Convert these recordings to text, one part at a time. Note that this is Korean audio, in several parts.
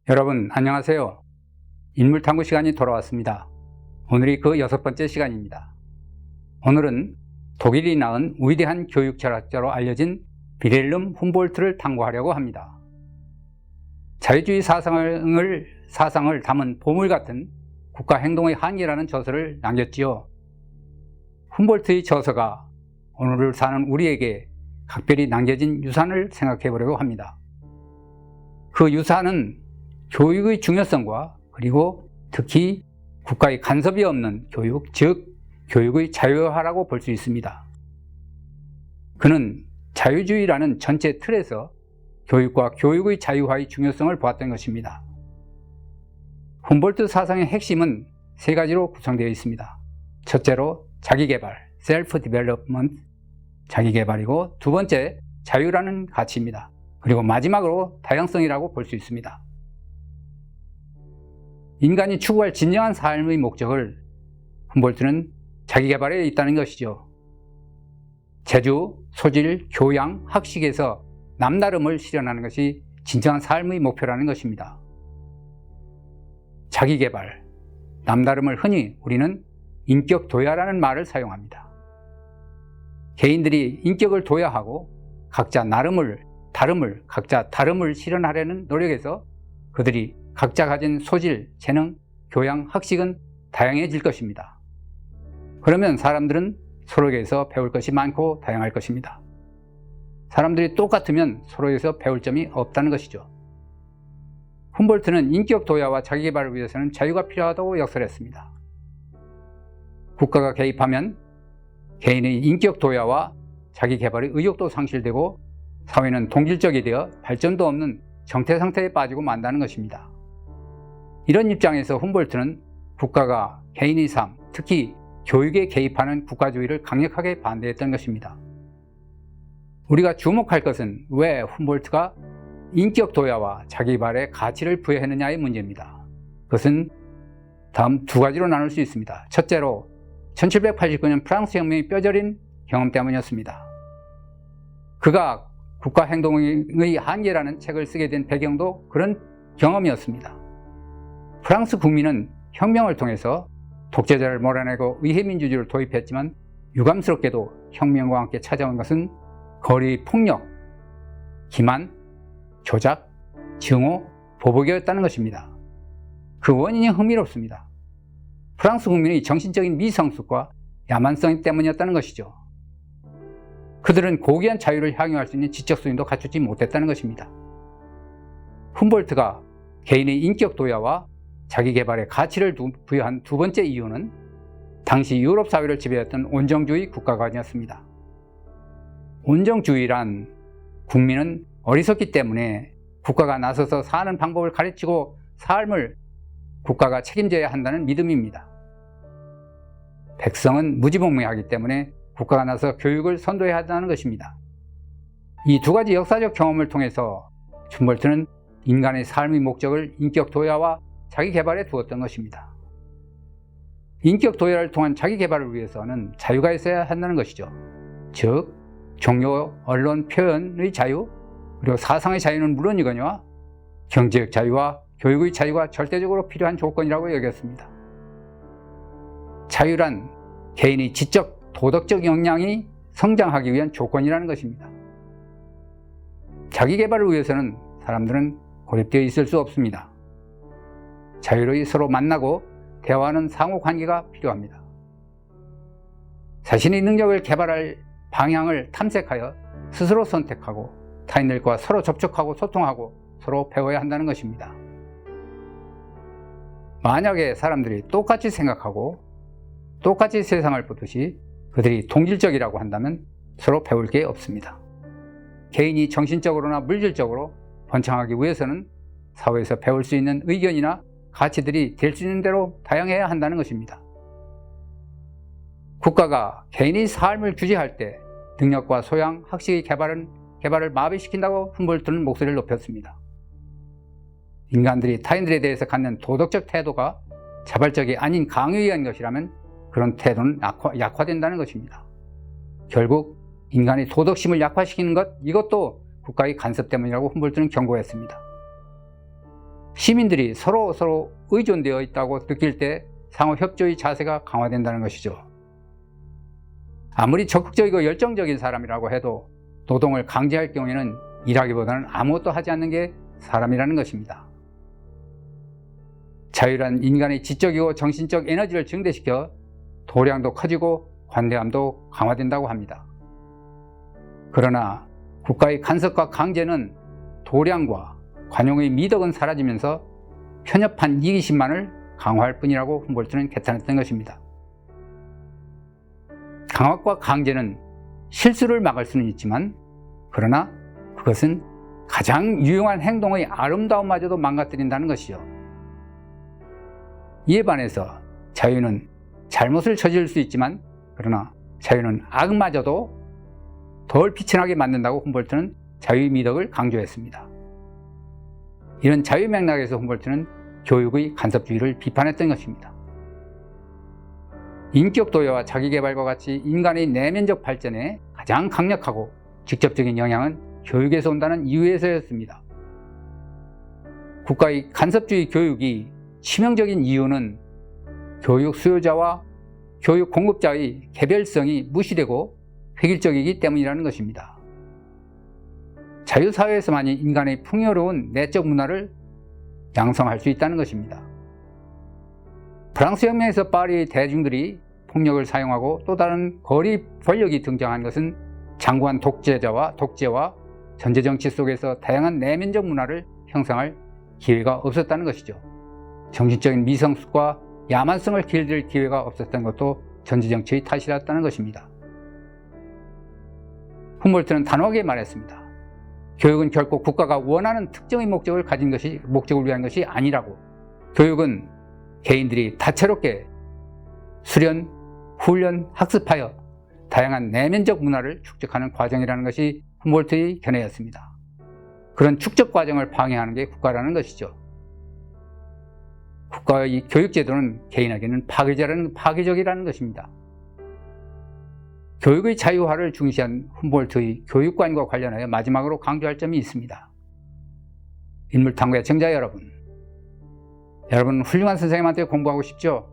여러분 안녕하세요. 인물탐구 시간이 돌아왔습니다. 오늘이 그 6번째 시간입니다. 오늘은 독일이 낳은 위대한 교육 철학자로 알려진 빌헬름 훔볼트를 탐구하려고 합니다. 자유주의 사상을 담은 보물 같은 국가 행동의 한계라는 저서를 남겼지요. 훔볼트의 저서가 오늘을 사는 우리에게 각별히 남겨진 유산을 생각해 보려고 합니다. 그 유산은 교육의 중요성과 그리고 특히 국가의 간섭이 없는 교육, 즉 교육의 자유화라고 볼 수 있습니다. 그는 자유주의라는 전체 틀에서 교육과 교육의 자유화의 중요성을 보았던 것입니다. 훔볼트 사상의 핵심은 세 가지로 구성되어 있습니다. 첫째로 자기개발, 셀프 디벨롭먼트, 자기개발이고, 두 번째 자유라는 가치입니다. 그리고 마지막으로 다양성이라고 볼 수 있습니다. 인간이 추구할 진정한 삶의 목적을 훔볼트는 자기개발에 있다는 것이죠. 재주, 소질, 교양, 학식에서 남다름을 실현하는 것이 진정한 삶의 목표라는 것입니다. 자기개발, 남다름을 흔히 우리는 인격 도야라는 말을 사용합니다. 개인들이 인격을 도야하고 각자 다름을 실현하려는 노력에서 그들이 각자 가진 소질, 재능, 교양, 학식은 다양해질 것입니다. 그러면 사람들은 서로에게서 배울 것이 많고 다양할 것입니다. 사람들이 똑같으면 서로에게서 배울 점이 없다는 것이죠. 훔볼트는 인격 도야와 자기개발을 위해서는 자유가 필요하다고 역설했습니다. 국가가 개입하면 개인의 인격 도야와 자기개발의 의욕도 상실되고 사회는 동질적이 되어 발전도 없는 정태 상태에 빠지고 만다는 것입니다. 이런 입장에서 훔볼트는 국가가 개인의 삶, 특히 교육에 개입하는 국가주의를 강력하게 반대했던 것입니다. 우리가 주목할 것은 왜 훔볼트가 인격 도야와 자기개발에 가치를 부여했느냐의 문제입니다. 그것은 다음 두 가지로 나눌 수 있습니다. 첫째로 1789년 프랑스 혁명의 뼈저린 경험 때문이었습니다. 그가 국가 행동의 한계라는 책을 쓰게 된 배경도 그런 경험이었습니다. 프랑스 국민은 혁명을 통해서 독재자를 몰아내고 의회민주주의를 도입했지만 유감스럽게도 혁명과 함께 찾아온 것은 거리 폭력, 기만, 조작, 증오, 보복이었다는 것입니다. 그 원인이 흥미롭습니다. 프랑스 국민의 정신적인 미성숙과 야만성 때문이었다는 것이죠. 그들은 고귀한 자유를 향유할 수 있는 지적 수준도 갖추지 못했다는 것입니다. 훔볼트가 개인의 인격 도야와 자기개발에 가치를 부여한 두 번째 이유는 당시 유럽 사회를 지배했던 온정주의 국가관이었습니다. 온정주의란 국민은 어리석기 때문에 국가가 나서서 사는 방법을 가르치고 삶을 국가가 책임져야 한다는 믿음입니다. 백성은 무지몽매하기 때문에 국가가 나서 교육을 선도해야 한다는 것입니다. 이 두 가지 역사적 경험을 통해서 훔볼트는 인간의 삶의 목적을 인격 도야와 자기개발에 두었던 것입니다. 인격 도야를 통한 자기개발을 위해서는 자유가 있어야 한다는 것이죠. 즉, 종교, 언론, 표현의 자유, 그리고 사상의 자유는 물론이거니와 경제적 자유와 교육의 자유가 절대적으로 필요한 조건이라고 여겼습니다. 자유란 개인의 지적, 도덕적 역량이 성장하기 위한 조건이라는 것입니다. 자기개발을 위해서는 사람들은 고립되어 있을 수 없습니다. 자유로이 서로 만나고 대화하는 상호관계가 필요합니다. 자신의 능력을 개발할 방향을 탐색하여 스스로 선택하고 타인들과 서로 접촉하고 소통하고 서로 배워야 한다는 것입니다. 만약에 사람들이 똑같이 생각하고 똑같이 세상을 보듯이 그들이 동질적이라고 한다면 서로 배울 게 없습니다. 개인이 정신적으로나 물질적으로 번창하기 위해서는 사회에서 배울 수 있는 의견이나 가치들이 될 수 있는 대로 다양해야 한다는 것입니다. 국가가 개인의 삶을 규제할 때 능력과 소양, 학식의 개발을 마비시킨다고 훔볼트는 목소리를 높였습니다. 인간들이 타인들에 대해서 갖는 도덕적 태도가 자발적이 아닌 강요에 의한 것이라면 그런 태도는 약화된다는 것입니다. 결국 인간의 도덕심을 약화시키는 것, 이것도 국가의 간섭 때문이라고 훔볼트는 경고했습니다. 시민들이 서로 의존되어 있다고 느낄 때 상호 협조의 자세가 강화된다는 것이죠. 아무리 적극적이고 열정적인 사람이라고 해도 노동을 강제할 경우에는 일하기보다는 아무것도 하지 않는 게 사람이라는 것입니다. 자유란 인간의 지적이고 정신적 에너지를 증대시켜 도량도 커지고 관대함도 강화된다고 합니다. 그러나 국가의 간섭과 강제는 도량과 관용의 미덕은 사라지면서 편협한 이기심만을 강화할 뿐이라고 훔볼트는 개탄했던 것입니다. 강압과 강제는 실수를 막을 수는 있지만, 그러나 그것은 가장 유용한 행동의 아름다움마저도 망가뜨린다는 것이요. 이에 반해서 자유는 잘못을 저지를 수 있지만, 그러나 자유는 악마저도 덜 비천하게 만든다고 훔볼트는 자유의 미덕을 강조했습니다. 이런 자유 맥락에서 훔볼트는 교육의 간섭주의를 비판했던 것입니다. 인격 도여와 자기개발과 같이 인간의 내면적 발전에 가장 강력하고 직접적인 영향은 교육에서 온다는 이유에서였습니다. 국가의 간섭주의 교육이 치명적인 이유는 교육 수요자와 교육 공급자의 개별성이 무시되고 획일적이기 때문이라는 것입니다. 자유사회에서만이 인간의 풍요로운 내적 문화를 양성할 수 있다는 것입니다. 프랑스 혁명에서 파리의 대중들이 폭력을 사용하고 또 다른 거리 권력이 등장한 것은 장구한 독재와 전제정치 속에서 다양한 내면적 문화를 형성할 기회가 없었다는 것이죠. 정신적인 미성숙과 야만성을 길들일 기회가 없었던 것도 전제정치의 탓이었다는 것입니다. 훔볼트는 단호하게 말했습니다. 교육은 결코 국가가 원하는 특정의 목적을 위한 것이 아니라고. 교육은 개인들이 다채롭게 수련, 훈련, 학습하여 다양한 내면적 문화를 축적하는 과정이라는 것이 훔볼트의 견해였습니다. 그런 축적 과정을 방해하는 게 국가라는 것이죠. 국가의 교육제도는 개인에게는 파괴적이라는 것입니다. 교육의 자유화를 중시한 훔볼트의 교육관과 관련하여 마지막으로 강조할 점이 있습니다. 인물탐구 애청자 여러분, 여러분은 훌륭한 선생님한테 공부하고 싶죠?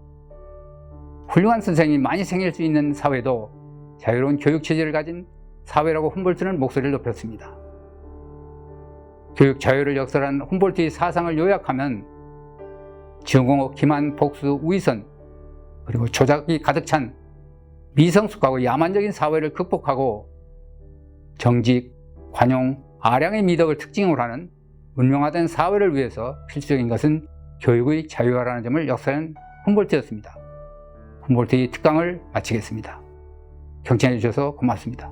훌륭한 선생님이 많이 생길 수 있는 사회도 자유로운 교육체제를 가진 사회라고 훔볼트는 목소리를 높였습니다. 교육 자유를 역설한 훔볼트의 사상을 요약하면 증오, 기만, 복수, 위선, 그리고 조작이 가득 찬 미성숙하고 야만적인 사회를 극복하고 정직, 관용, 아량의 미덕을 특징으로 하는 문명화된 사회를 위해서 필수적인 것은 교육의 자유화라는 점을 역설한 훔볼트였습니다. 훔볼트의 특강을 마치겠습니다. 경청해 주셔서 고맙습니다.